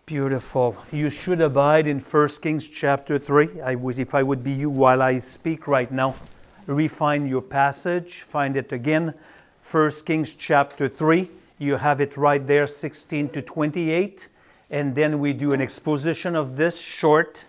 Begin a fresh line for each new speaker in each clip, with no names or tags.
Beautiful. You should abide in 1 Kings chapter 3. If I would be you while I speak right now, refine your passage, find it again. 1 Kings chapter 3. You have it right there, 16 to 28. And then we do an exposition of this short,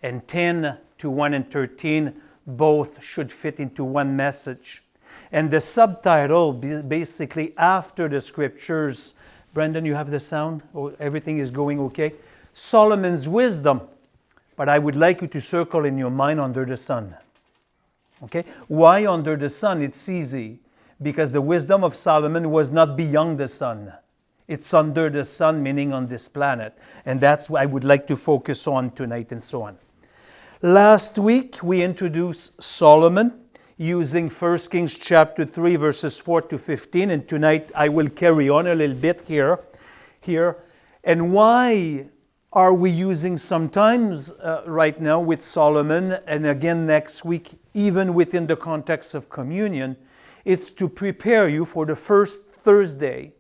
and 10 to 1 and 13, both should fit into one message. And the subtitle, basically after the scriptures, Brendan, you have the sound? Oh, everything is going okay? Solomon's wisdom. But I would like you to circle in your mind under the sun. Okay? Why under the sun? It's easy. Because the wisdom of Solomon was not beyond the sun. It's under the sun, meaning on this planet. And that's what I would like to focus on tonight and so on. Last week, we introduced Solomon using 1 Kings chapter 3, verses 4 to 15. And tonight, I will carry on a little bit here. And why are we using sometimes right now with Solomon, and again next week, even within the context of communion? It's to prepare you for the first Thursday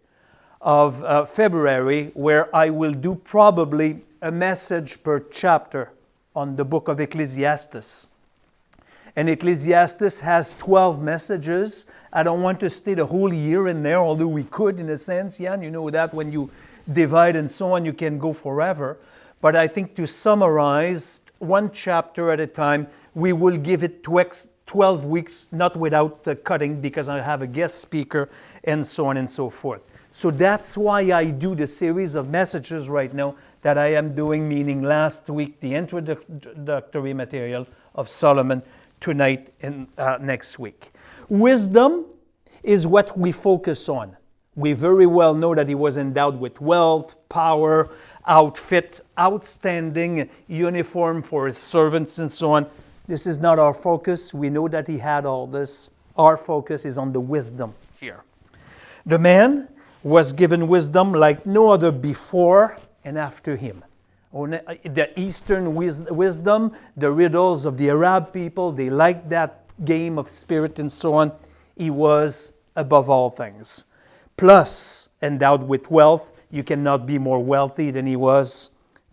of February, where I will do probably a message per chapter on the book of Ecclesiastes. And Ecclesiastes has 12 messages. I don't want to stay the whole year in there, although we could in a sense, Jan. You know that when you divide and so on, you can go forever. But I think to summarize one chapter at a time, we will give it 12 weeks, not without cutting, because I have a guest speaker and so on and so forth. So that's why I do the series of messages right now that I am doing, meaning last week, the introductory material of Solomon, tonight and next week. Wisdom is what we focus on. We very well know that he was endowed with wealth, power, outfit, outstanding uniform for his servants and so on. This is not our focus. We know that he had all this. Our focus is on the wisdom here. The man was given wisdom like no other before and after him. The Eastern wisdom, the riddles of the Arab people, they liked that game of spirit and so on. He was above all things. Plus, endowed with wealth, you cannot be more wealthy than he was.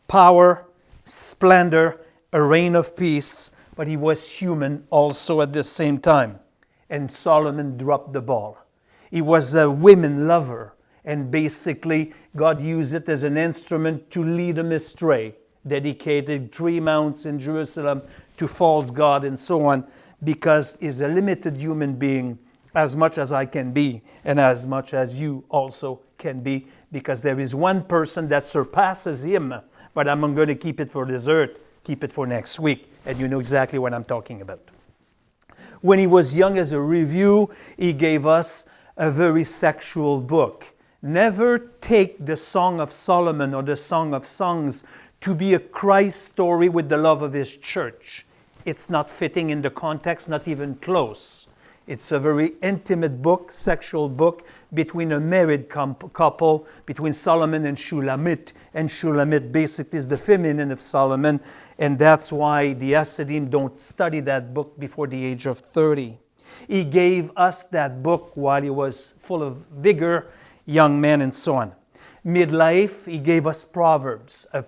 Power, splendor, a reign of peace, but he was human also at the same time. And Solomon dropped the ball. He was a women lover. And basically, God used it as an instrument to lead him astray. Dedicated 3 mounts in Jerusalem to false god and so on, because he's a limited human being, as much as I can be, and as much as you also can be, because there is one person that surpasses him, but I'm going to keep it for dessert, keep it for next week, and you know exactly what I'm talking about. When he was young, as a review, he gave us a very sexual book. Never take the Song of Solomon or the Song of Songs to be a Christ story with the love of his church. It's not fitting in the context, not even close. It's a very intimate book, sexual book, between a married couple, between Solomon and Shulamit. And Shulamit basically is the feminine of Solomon, and that's why the Hasidim don't study that book before the age of 30. He gave us that book while he was full of vigor, young man and so on. Midlife, he gave us Proverbs, a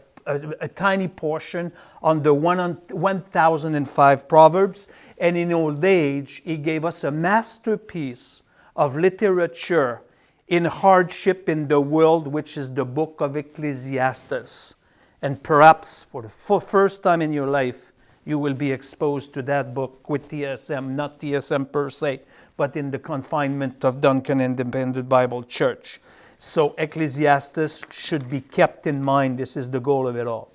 tiny portion on the 1005 Proverbs. And in old age, he gave us a masterpiece of literature in hardship in the world, which is the book of Ecclesiastes. And perhaps for the first time in your life, you will be exposed to that book with TSM, not TSM per se, but in the confinement of Duncan Independent Bible Church. So Ecclesiastes should be kept in mind. This is the goal of it all.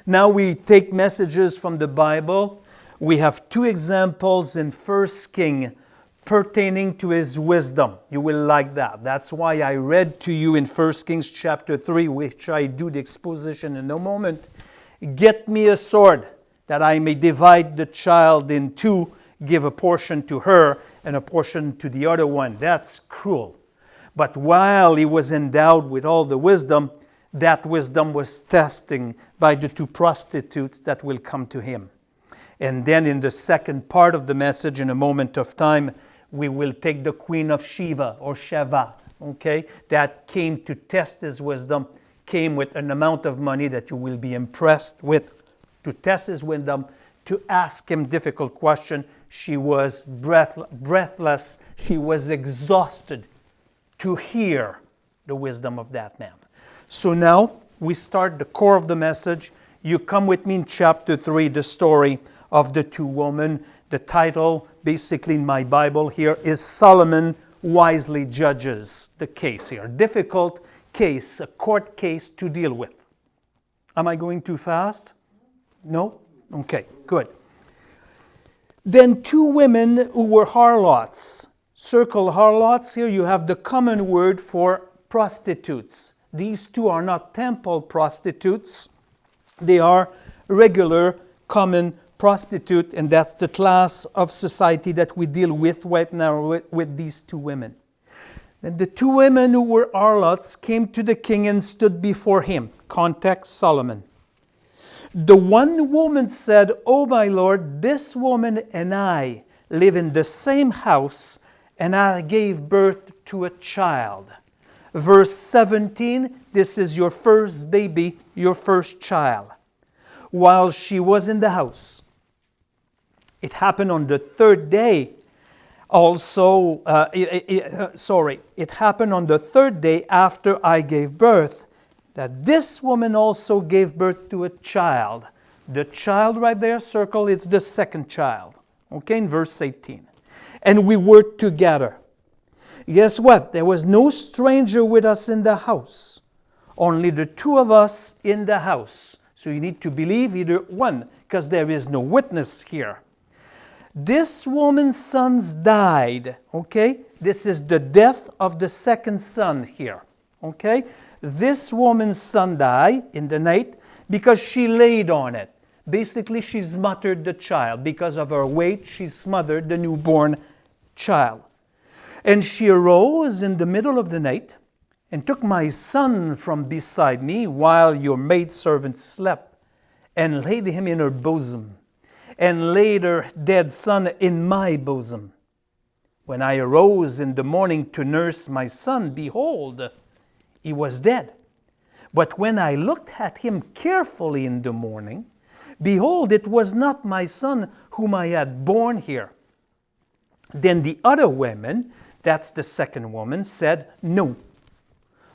Now we take messages from the Bible. We have 2 examples in 1 Kings pertaining to his wisdom. You will like that. That's why I read to you in 1 Kings chapter 3, which I do the exposition in a moment. Get me a sword, that I may divide the child in 2, give a portion to her and a portion to the other one. That's cruel. But while he was endowed with all the wisdom, that wisdom was testing by the 2 prostitutes that will come to him. And then in the second part of the message, in a moment of time, we will take the Queen of Sheba or Sheva, okay, that came to test his wisdom. came with an amount of money that you will be impressed with, to test his wisdom, to ask him difficult questions. She was breathless. She was exhausted to hear the wisdom of that man. So now we start the core of the message. You come with me in chapter 3, the story of the two women. The title, basically in my Bible here, is Solomon Wisely Judges the Case here. Difficult case, a court case to deal with. Am I going too fast? No? Okay, good. Then two women who were harlots. Circle harlots. Here you have the common word for prostitutes. These two are not temple prostitutes. They are regular, common prostitute, and that's the class of society that we deal with right now with these two women. And the two women who were harlots came to the king and stood before him. Context, Solomon. The one woman said, "Oh, my lord, this woman and I live in the same house, and I gave birth to a child." Verse 17, this is your first baby, your first child. While she was in the house. It happened on the third day. Also, it happened on the third day after I gave birth, that this woman also gave birth to a child. The child right there, circle, it's the second child. Okay, in verse 18. And we were together. Guess what? There was no stranger with us in the house. Only the two of us in the house. So you need to believe either one, because there is no witness here. This woman's sons died. Okay? This is the death of the second son here. Okay? This woman's son died in the night because she laid on it. Basically, she smothered the child. Because of her weight, she smothered the newborn child. And she arose in the middle of the night and took my son from beside me while your maidservant slept, and laid him in her bosom, and laid her dead son in my bosom. When I arose in the morning to nurse my son, behold, he was dead. But when I looked at him carefully in the morning, behold, it was not my son whom I had born here. Then the other women, that's the second woman, said, "No,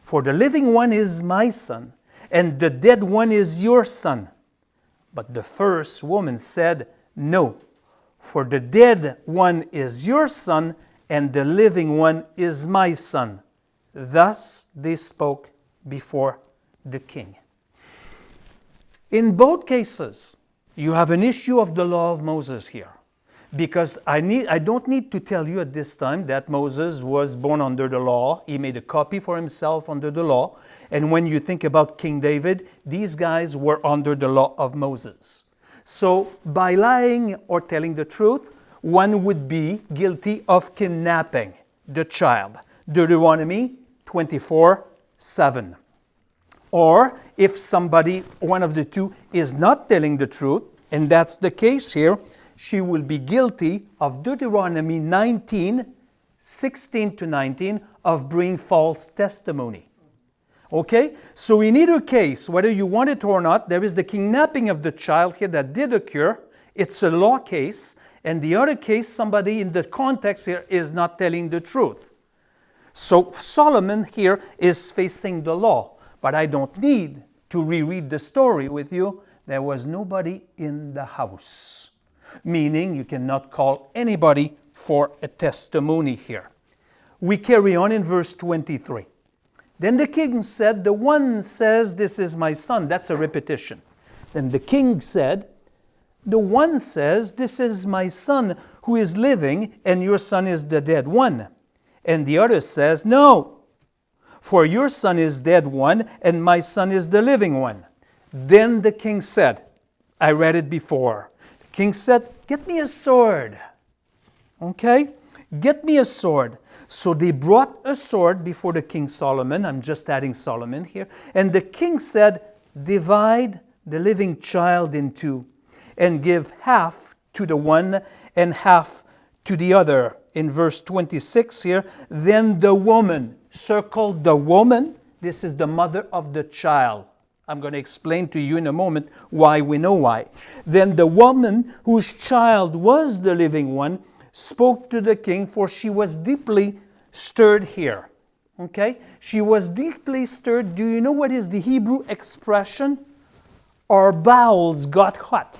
for the living one is my son, and the dead one is your son." But the first woman said, "No, for the dead one is your son, and the living one is my son." Thus they spoke before the king. In both cases, you have an issue of the law of Moses here. Because I don't need to tell you at this time that Moses was born under the law. He made a copy for himself under the law. And when you think about King David, these guys were under the law of Moses. So by lying or telling the truth, one would be guilty of kidnapping the child. Deuteronomy 24:7. Or if somebody, one of the two, is not telling the truth, and that's the case here, she will be guilty of Deuteronomy 19:16-19, of bringing false testimony. Okay? So in either case, whether you want it or not, there is the kidnapping of the child here that did occur. It's a law case. And the other case, somebody in the context here is not telling the truth. So Solomon here is facing the law. But I don't need to reread the story with you. There was nobody in the house. Meaning you cannot call anybody for a testimony here. We carry on in verse 23. Then the king said, "The one says, 'This is my son.'" That's a repetition. Then the king said, "The one says, 'This is my son who is living, and your son is the dead one.' And the other says, 'No, for your son is dead one, and my son is the living one.' Then the king said," I read it before. The king said, "Get me a sword." Okay? Get me a sword. So they brought a sword before the king Solomon. I'm just adding Solomon here. And the king said, "Divide the living child in two, and give half to the one and half to the other." In verse 26 here, then the woman, circled the woman, This is the mother of the child. I'm going to explain to you in a moment why we know why. Then the woman whose child was the living one spoke to the king, for she was deeply stirred here. Okay? She was deeply stirred. Do you know what is the Hebrew expression? Our bowels got hot.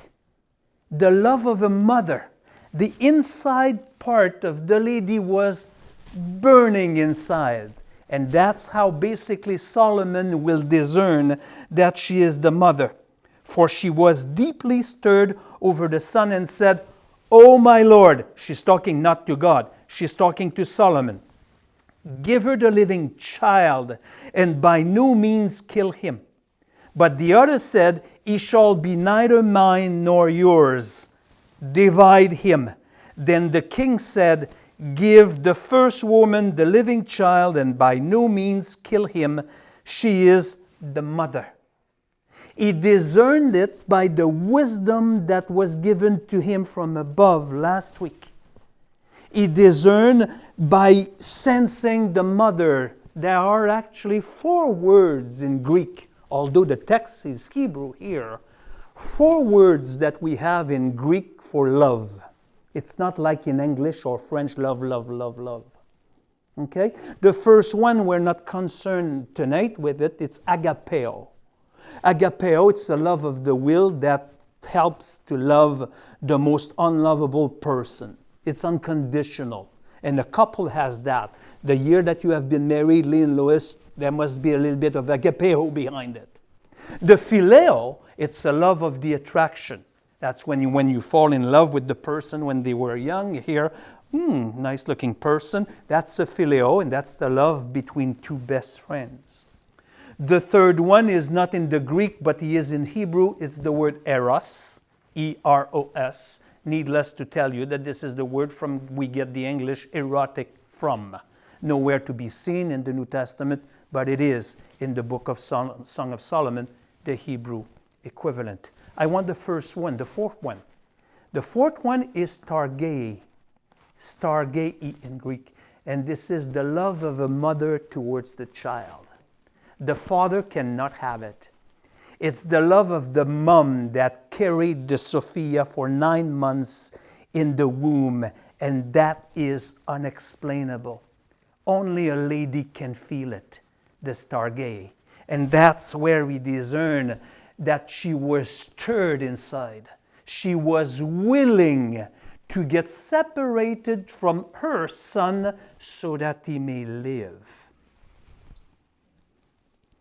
The love of a mother. The inside part of the lady was burning inside. And that's how basically Solomon will discern that she is the mother. For she was deeply stirred over the son and said, "O my Lord," she's talking not to God, she's talking to Solomon, "give her the living child, and by no means kill him." But the other said, "He shall be neither mine nor yours. Divide him." Then the king said, "Give the first woman the living child, and by no means kill him. She is the mother." He discerned it by the wisdom that was given to him from above last week. He discerned by sensing the mother. There are actually 4 words in Greek, although the text is Hebrew here. 4 words that we have in Greek for love. It's not like in English or French, love, love, love, love. Okay? The first one, we're not concerned tonight with it. It's agapeo. Agapeo, it's the love of the will that helps to love the most unlovable person. It's unconditional. And a couple has that. The year that you have been married, Lee and Lois, there must be a little bit of agapeo behind it. The phileo, it's a love of the attraction. That's when you fall in love with the person when they were young. You hear, nice looking person. That's a phileo, and that's the love between 2 best friends. The third one is not in the Greek, but he is in Hebrew. It's the word eros, E-R-O-S. Needless to tell you that this is the word from we get the English erotic from. Nowhere to be seen in the New Testament, but it is in the book of Song of Solomon, the Hebrew equivalent. I want the first one, the fourth one. The fourth one is stargei, stargei in Greek. And this is the love of a mother towards the child. The father cannot have it. It's the love of the mom that carried the Sophia for 9 months in the womb, and that is unexplainable. Only a lady can feel it, the stargei. And that's where we discern that she was stirred inside. She was willing to get separated from her son so that he may live.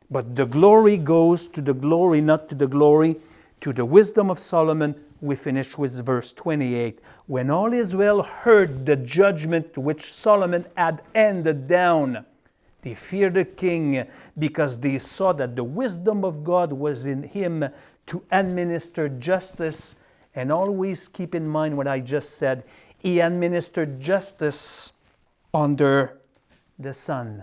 But the glory goes to the glory, not to the glory, to the wisdom of Solomon. We finish with verse 28. When all Israel heard the judgment which Solomon had handed down, they feared the king because they saw that the wisdom of God was in him to administer justice. And always keep in mind what I just said. He administered justice under the sun.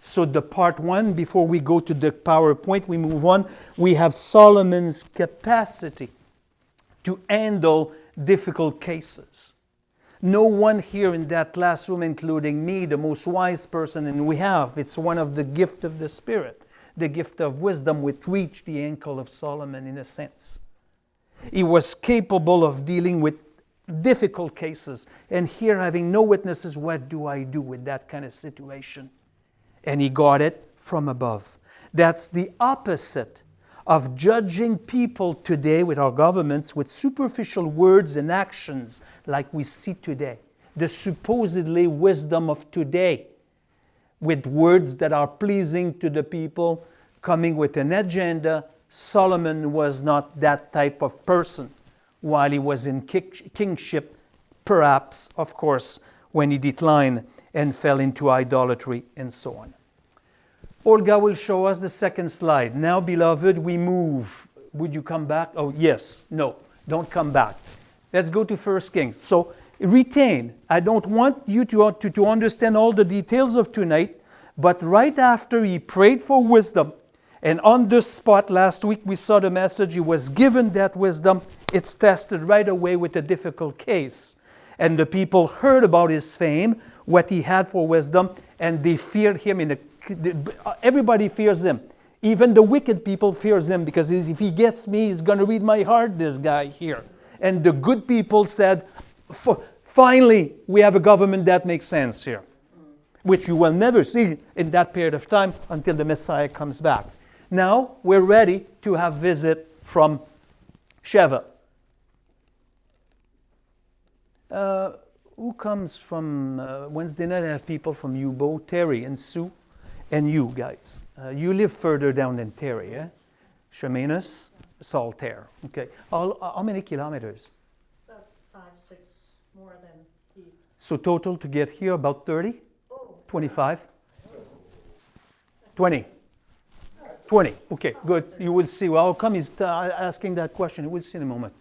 So the part 1, before we go to the PowerPoint, we move on. We have Solomon's capacity to handle difficult cases. No one here in that classroom, including me, the most wise person, and we have, it's one of the gift of the Spirit, the gift of wisdom, which reached the ankle of Solomon in a sense. He was capable of dealing with difficult cases. And here, having no witnesses, what do I do with that kind of situation? And he got it from above. That's the opposite of judging people today with our governments with superficial words and actions like we see today. The supposedly wisdom of today, with words that are pleasing to the people, coming with an agenda. Solomon was not that type of person while he was in kingship, perhaps, of course, when he declined and fell into idolatry and so on. Olga will show us the second slide. Now, beloved, we move. Would you come back? Oh, yes. No, don't come back. Let's go to 1 Kings. So, retain. I don't want you to understand all the details of tonight, but right after he prayed for wisdom, and on the spot last week we saw the message, he was given that wisdom. It's tested right away with a difficult case. And the people heard about his fame, what he had for wisdom, and they feared him in a everybody fears him. Even the wicked people fears him because if he gets me, he's going to read my heart, this guy here. And the good people said, finally, we have a government that makes sense here, which you will never see in that period of time until the Messiah comes back. Now, we're ready to have visit from Sheva. Who comes from Wednesday night? I have people from Yubo, Terry and Sue, and you guys. You live further down than Terry, eh? Chemainus, Saltaire. Okay. How many kilometers?
About 5, 6 more than he.
So total to get here about 30? 25? 20? 20. Okay, good. You will see. Well, how come he's asking that question? You will see in a moment.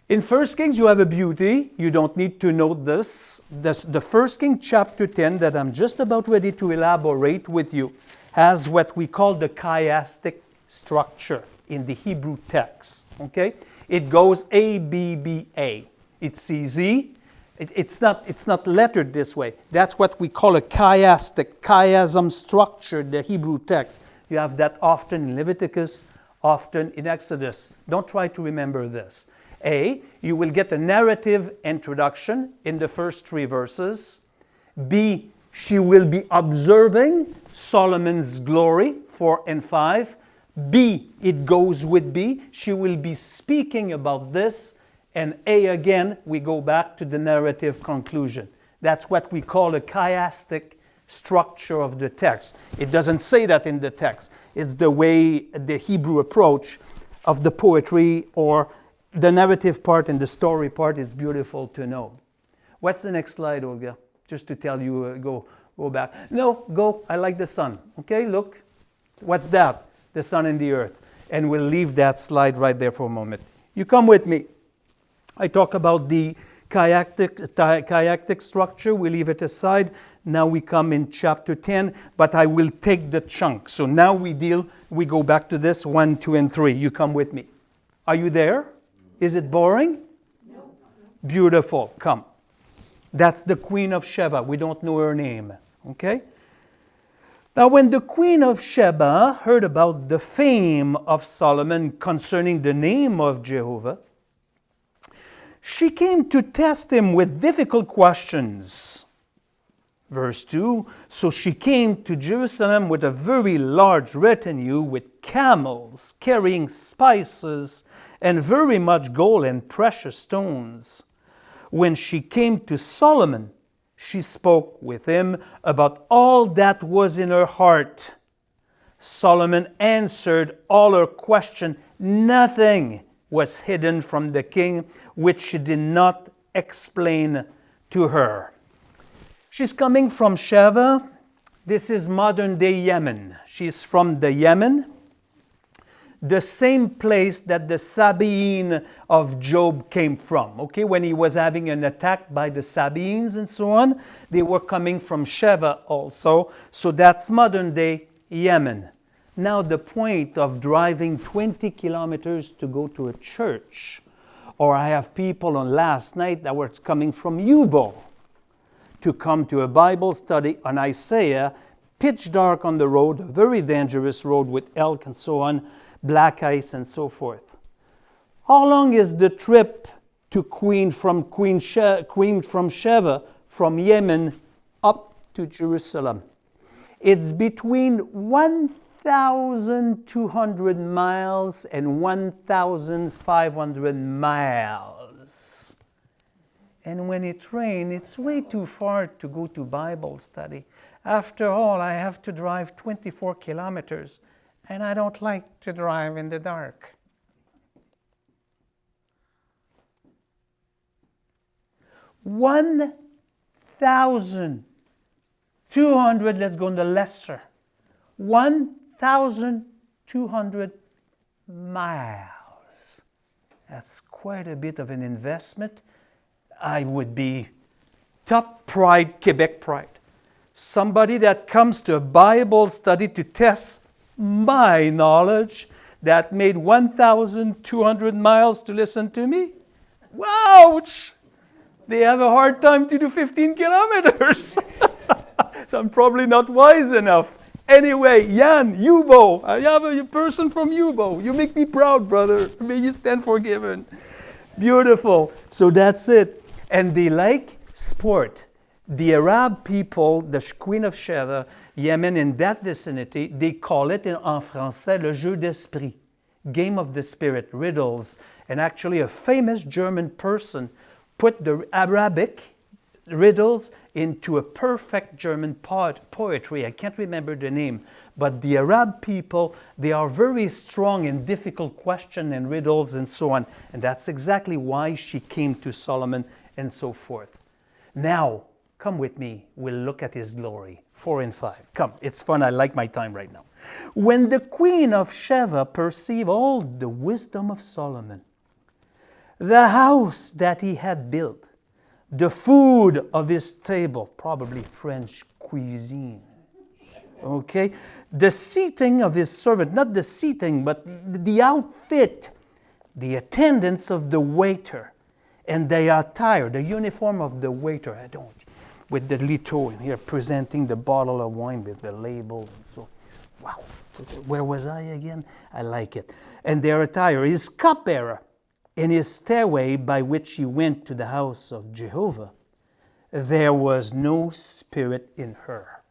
In 1 Kings, you have a beauty. You don't need to know this. The 1 Kings chapter 10 that I'm just about ready to elaborate with you has what we call the chiastic structure in the Hebrew text. Okay? It goes A, B, B, A. It's easy. It's not lettered this way. That's what we call a chiasm structure, the Hebrew text. You have that often in Leviticus, often in Exodus. Don't try to remember this. A, you will get a narrative introduction in the first 3 verses. B, she will be observing Solomon's glory, 4 and 5. B, it goes with B. She will be speaking about this. And A again, we go back to the narrative conclusion. That's what we call a chiastic structure of the text. It doesn't say that in the text. It's the way the Hebrew approach of the poetry or the narrative part and the story part is beautiful to know. What's the next slide, Olga? Just to tell you, go back. No, go. I like the sun. Okay, look. What's that? The sun and the earth. And we'll leave that slide right there for a moment. You come with me. I talk about the chiastic structure. We leave it aside. Now we come in chapter 10, but I will take the chunk. So now we go back to this 1, 2, and 3. You come with me. Are you there? Is it boring? No. Beautiful. Come. That's the Queen of Sheba. We don't know her name. Okay? Now, when the Queen of Sheba heard about the fame of Solomon concerning the name of Jehovah, she came to test him with difficult questions. Verse 2, so she came to Jerusalem with a very large retinue with camels carrying spices and very much gold and precious stones. When she came to Solomon, she spoke with him about all that was in her heart. Solomon answered all her questions. Nothing was hidden from the king, which she did not explain to her. She's coming from Sheva. This is modern-day Yemen. She's from the Yemen, the same place that the Sabaean of Job came from. Okay, when he was having an attack by the Sabaeans and so on, they were coming from Sheva also. So that's modern-day Yemen. Now the point of driving 20 kilometers to go to a church, or I have people on last night that were coming from Yubo to come to a Bible study on Isaiah, pitch dark on the road, a very dangerous road with elk and so on, black ice and so forth. How long is the trip to Queen from Sheva, from Yemen up to Jerusalem? It's between 1,200 miles and 1,500 miles. And when it rains, it's way too far to go to Bible study. After all, I have to drive 24 kilometers, and I don't like to drive in the dark. $1,200, let's go on the lesser. 1,200 miles. That's quite a bit of an investment. I would be top pride, Quebec pride. Somebody that comes to a Bible study to test my knowledge that made 1,200 miles to listen to me. Wouch! They have a hard time to do 15 kilometers. So I'm probably not wise enough. Anyway, Jan, Yubo, I have a person from Yubo. You make me proud, brother. May you stand forgiven. Beautiful. So that's it. And they like sport. The Arab people, the Queen of Sheba, Yemen, in that vicinity, they call it en français le jeu d'esprit, game of the spirit, riddles. And actually a famous German person put the Arabic riddles into a perfect German poetry. I can't remember the name, but the Arab people, they are very strong in difficult questions and riddles and so on. And that's exactly why she came to Solomon and so forth. Now, come with me. We'll look at his glory. 4 and 5. Come, it's fun. I like my time right now. When the queen of Sheba perceived all the wisdom of Solomon, the house that he had built, the food of his table, probably French cuisine, okay? The seating of his servant, not the seating, but the outfit, the attendance of the waiter, and the attire, the uniform of the waiter, with the little in here, presenting the bottle of wine with the label and so. Wow, where was I again? I like it. And their attire, his cupbearer, in his stairway by which he went to the house of Jehovah, there was no spirit in her.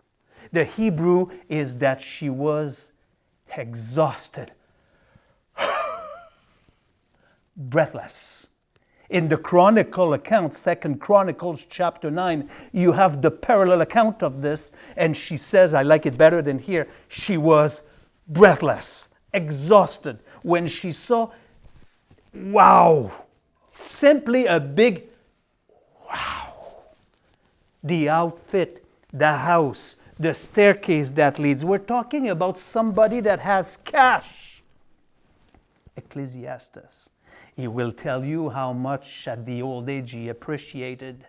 The Hebrew is that she was exhausted, breathless. In the Chronicle account, 2 Chronicles chapter 9, you have the parallel account of this, and she says, I like it better than here, she was breathless, exhausted. When she saw, wow, simply a big wow. The outfit, the house, the staircase that leads. We're talking about somebody that has cash. Ecclesiastes. He will tell you how much at the old age he appreciated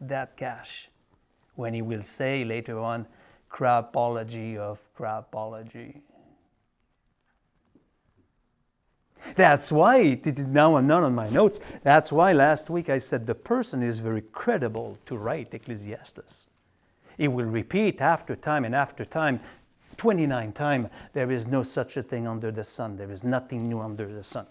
that cash. When he will say later on, crapology of crapology. That's why, now I'm not on my notes, that's why last week I said the person is very credible to write Ecclesiastes. He will repeat after time and after time, 29 times, there is no such a thing under the sun. There is nothing new under the sun.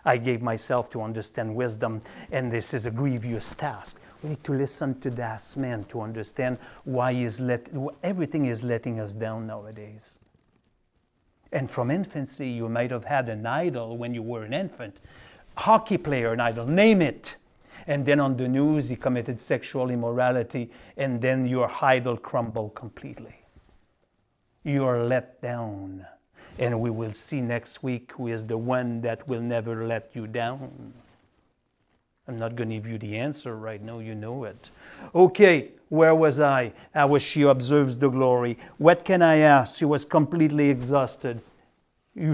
I gave myself to understand wisdom, and this is a grievous task. We need to listen to that man to understand why everything is letting us down nowadays. And from infancy, you might have had an idol when you were an infant. Hockey player, an idol, name it. And then on the news, he committed sexual immorality, and then your idol crumbled completely. You are let down. And we will see next week who is the one that will never let you down. I'm not going to give you the answer right now, you know it. Okay, where was I? She observes the glory. What can I ask? She was completely exhausted.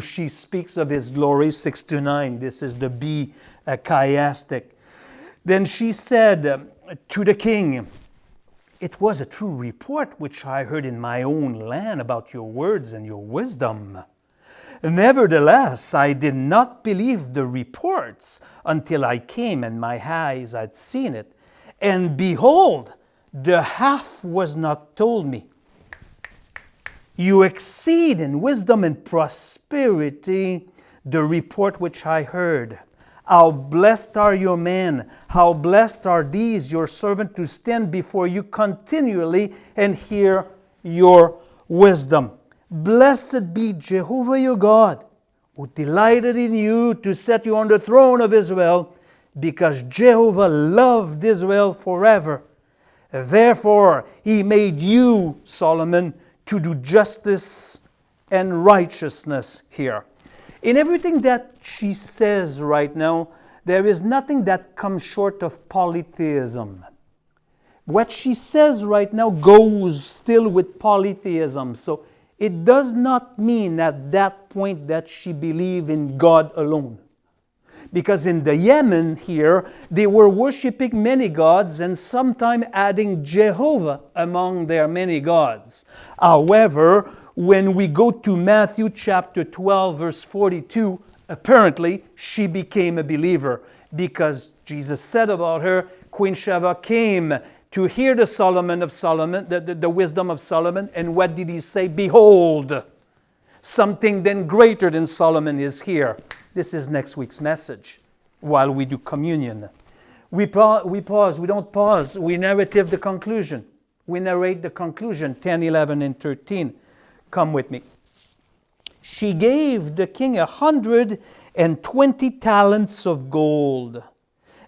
She speaks of his glory, 6-9. This is the B, chiastic. Then she said to the king, it was a true report which I heard in my own land about your words and your wisdom. Nevertheless, I did not believe the reports until I came and my eyes had seen it. And behold, the half was not told me. You exceed in wisdom and prosperity the report which I heard. How blessed are your men, how blessed are these, your servant, to stand before you continually and hear your wisdom. Blessed be Jehovah your God, who delighted in you to set you on the throne of Israel, because Jehovah loved Israel forever. Therefore, he made you, Solomon, to do justice and righteousness here. In everything that she says right now, there is nothing that comes short of polytheism. What she says right now goes still with polytheism. So it does not mean at that point that she believed in God alone. Because in the Yemen here, they were worshiping many gods and sometimes adding Jehovah among their many gods. However, when we go to Matthew chapter 12, verse 42, apparently she became a believer because Jesus said about her, Queen Sheba came to hear the wisdom of Solomon. And what did he say? Behold, something then greater than Solomon is here. This is next week's message while we do communion. We pause. We don't pause. We narrative the conclusion. We narrate the conclusion, 10, 11, and 13. Come with me. She gave the king 120 talents of gold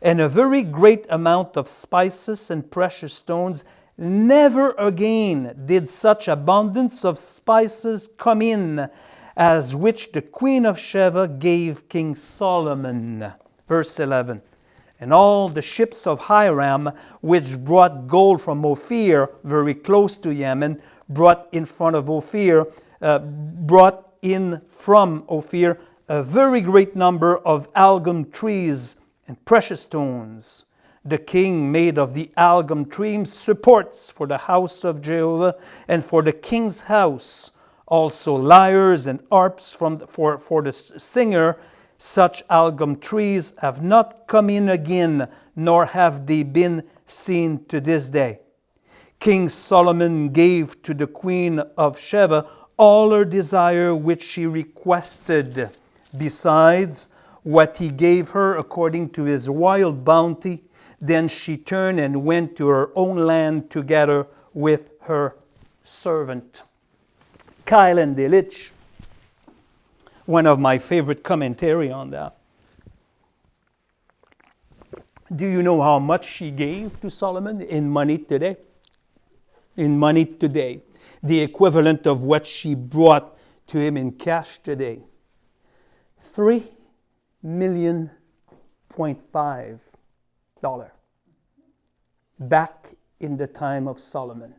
and a very great amount of spices and precious stones. Never again did such abundance of spices come in as which the queen of Sheba gave King Solomon. Verse 11. And all the ships of Hiram, which brought gold from Ophir, very close to Yemen, brought in from Ophir a very great number of algum trees and precious stones. The king made of the algum trees supports for the house of Jehovah and for the king's house, also lyres and harps for the singer. Such algum trees have not come in again, nor have they been seen to this day. King Solomon gave to the queen of Sheba all her desire which she requested, besides what he gave her according to his royal bounty. Then she turned and went to her own land together with her servant. Kyle and Delich, one of my favorite commentary on that. Do you know how much she gave to Solomon in money today? In money today. The equivalent of what she brought to him in cash today. $3.5 million. Back in the time of Solomon.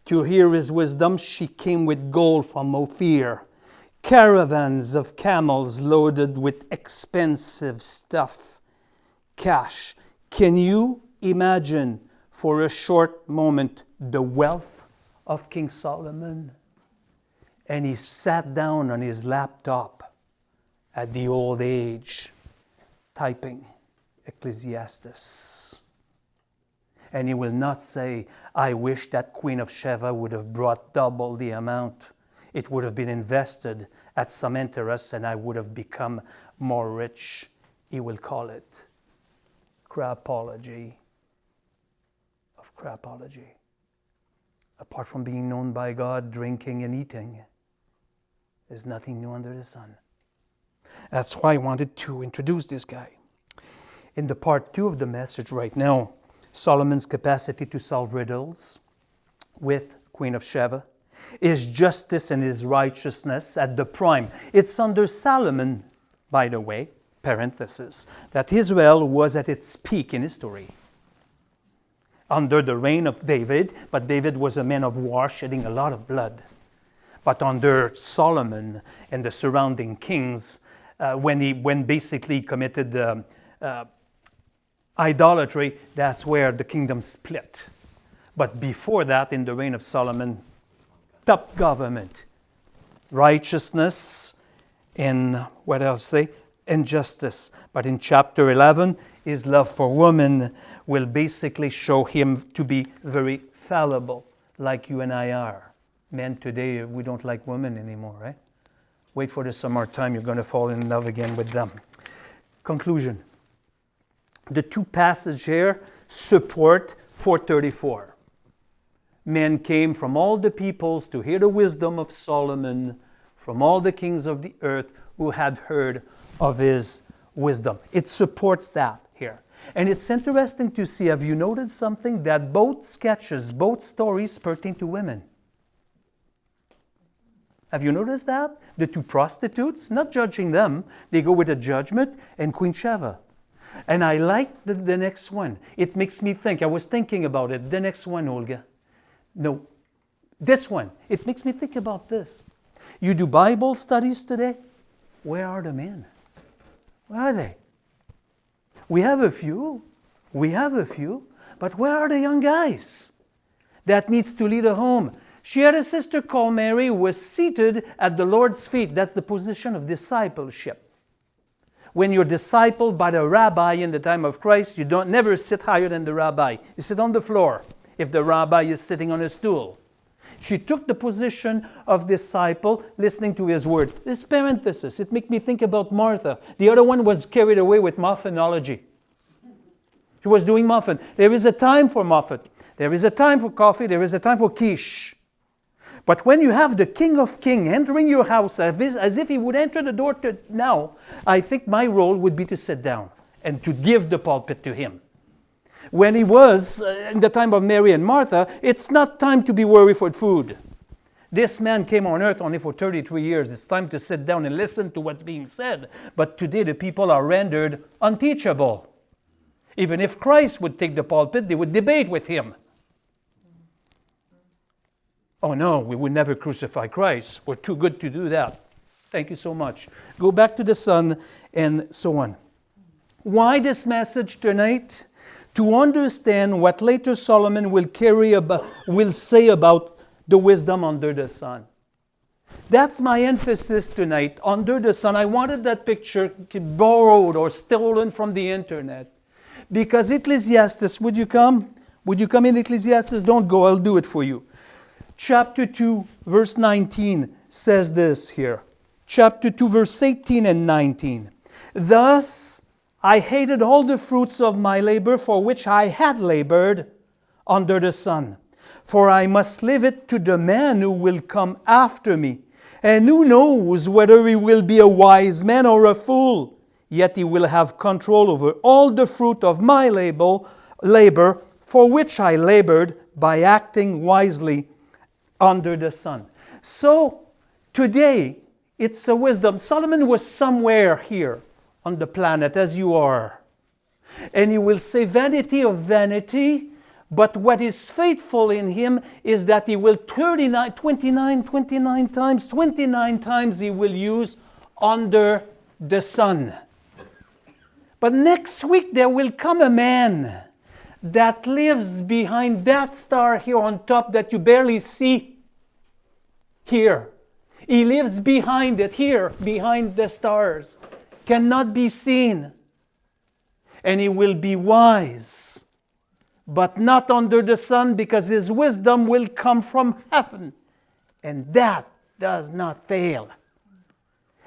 To hear his wisdom, she came with gold from Ophir, caravans of camels loaded with expensive stuff, cash. Can you imagine for a short moment the wealth of King Solomon? And he sat down on his laptop at the old age, typing Ecclesiastes. And he will not say, I wish that Queen of Sheba would have brought double the amount. It would have been invested at some interest and I would have become more rich. He will call it crapology of crapology. Apart from being known by God, drinking and eating, there's nothing new under the sun. That's why I wanted to introduce this guy. In the part 2 of the message right now, Solomon's capacity to solve riddles with Queen of Sheba, his justice and his righteousness at the prime. It's under Solomon, by the way, parenthesis, that Israel was at its peak in history. Under the reign of David, but David was a man of war, shedding a lot of blood. But under Solomon and the surrounding kings, when basically he committed idolatry, that's where the kingdom split. But before that, in the reign of Solomon, top government, righteousness, and what else say? And justice. But in chapter 11, his love for women will basically show him to be very fallible, like you and I are. Men today, we don't like women anymore, right? Wait for the summertime, you're going to fall in love again with them. Conclusion. The two passages here support 434. Men came from all the peoples to hear the wisdom of Solomon, from all the kings of the earth who had heard of his wisdom. It supports that here. And it's interesting to see, have you noted something? That both sketches, both stories pertain to women. Have you noticed that? The two prostitutes, not judging them, they go with a judgment, and Queen Sheba. And I like the next one. It makes me think. I was thinking about it. The next one, Olga. No, this one. It makes me think about this. You do Bible studies today? Where are the men? Where are they? We have a few. But where are the young guys that needs to lead a home? She had a sister called Mary who was seated at the Lord's feet. That's the position of discipleship. When you're discipled by the rabbi in the time of Christ, you don't never sit higher than the rabbi. You sit on the floor if the rabbi is sitting on a stool. She took the position of disciple, listening to his word. This parenthesis, it makes me think about Martha. The other one was carried away with muffinology. She was doing muffin. There is a time for muffin. There is a time for coffee. There is a time for quiche. But when you have the King of Kings entering your house as if he would enter the door now, I think my role would be to sit down and to give the pulpit to him. When he was, in the time of Mary and Martha, it's not time to be worried for food. This man came on earth only for 33 years. It's time to sit down and listen to what's being said. But today the people are rendered unteachable. Even if Christ would take the pulpit, they would debate with him. Oh no, we would never crucify Christ. We're too good to do that. Thank you so much. Go back to the Son and so on. Why this message tonight? To understand what later Solomon will say about the wisdom under the sun. That's my emphasis tonight. Under the sun. I wanted that picture borrowed or stolen from the internet. Because Ecclesiastes, would you come? Would you come in Ecclesiastes? Don't go, I'll do it for you. Chapter 2, verse 19 says this here. Chapter 2, verse 18 and 19. Thus I hated all the fruits of my labor for which I had labored under the sun. For I must leave it to the man who will come after me. And who knows whether he will be a wise man or a fool. Yet he will have control over all the fruit of my labor for which I labored by acting wisely under the sun. So today, it's a wisdom. Solomon was somewhere here on the planet as you are. And he will say vanity of vanity, but what is faithful in him is that he will 29 times he will use under the sun. But next week there will come a man that lives behind that star here on top that you barely see here. He lives behind it here, behind the stars. Cannot be seen. And he will be wise, but not under the sun, because his wisdom will come from heaven. And that does not fail.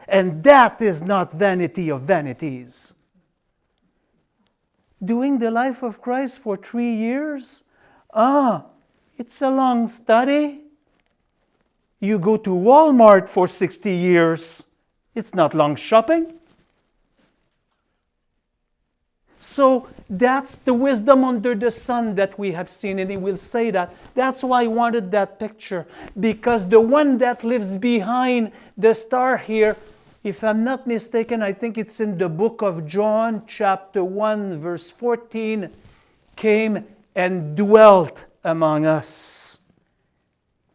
And that is not vanity of vanities. Doing the life of Christ for 3 years? It's a long study. You go to Walmart for 60 years. It's not long shopping. So that's the wisdom under the sun that we have seen, and he will say that. That's why I wanted that picture, because the one that lives behind the star here, if I'm not mistaken, I think it's in the book of John, chapter 1, verse 14, came and dwelt among us.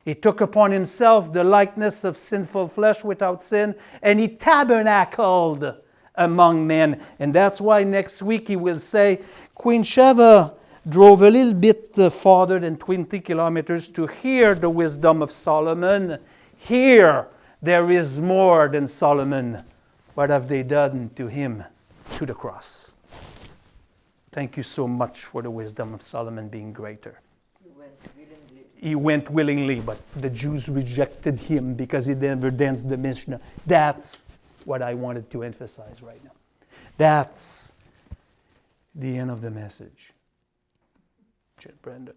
He took upon himself the likeness of sinful flesh without sin, and he tabernacled among men. And that's why next week he will say, Queen Sheva drove a little bit farther than 20 kilometers to hear the wisdom of Solomon. Here there is more than Solomon. What have they done to him? To the cross. Thank you so much for the wisdom of Solomon being greater. He went willingly, but the Jews rejected him because he never danced the Mishnah. That's what I wanted to emphasize right now. That's the end of the message. Brandon.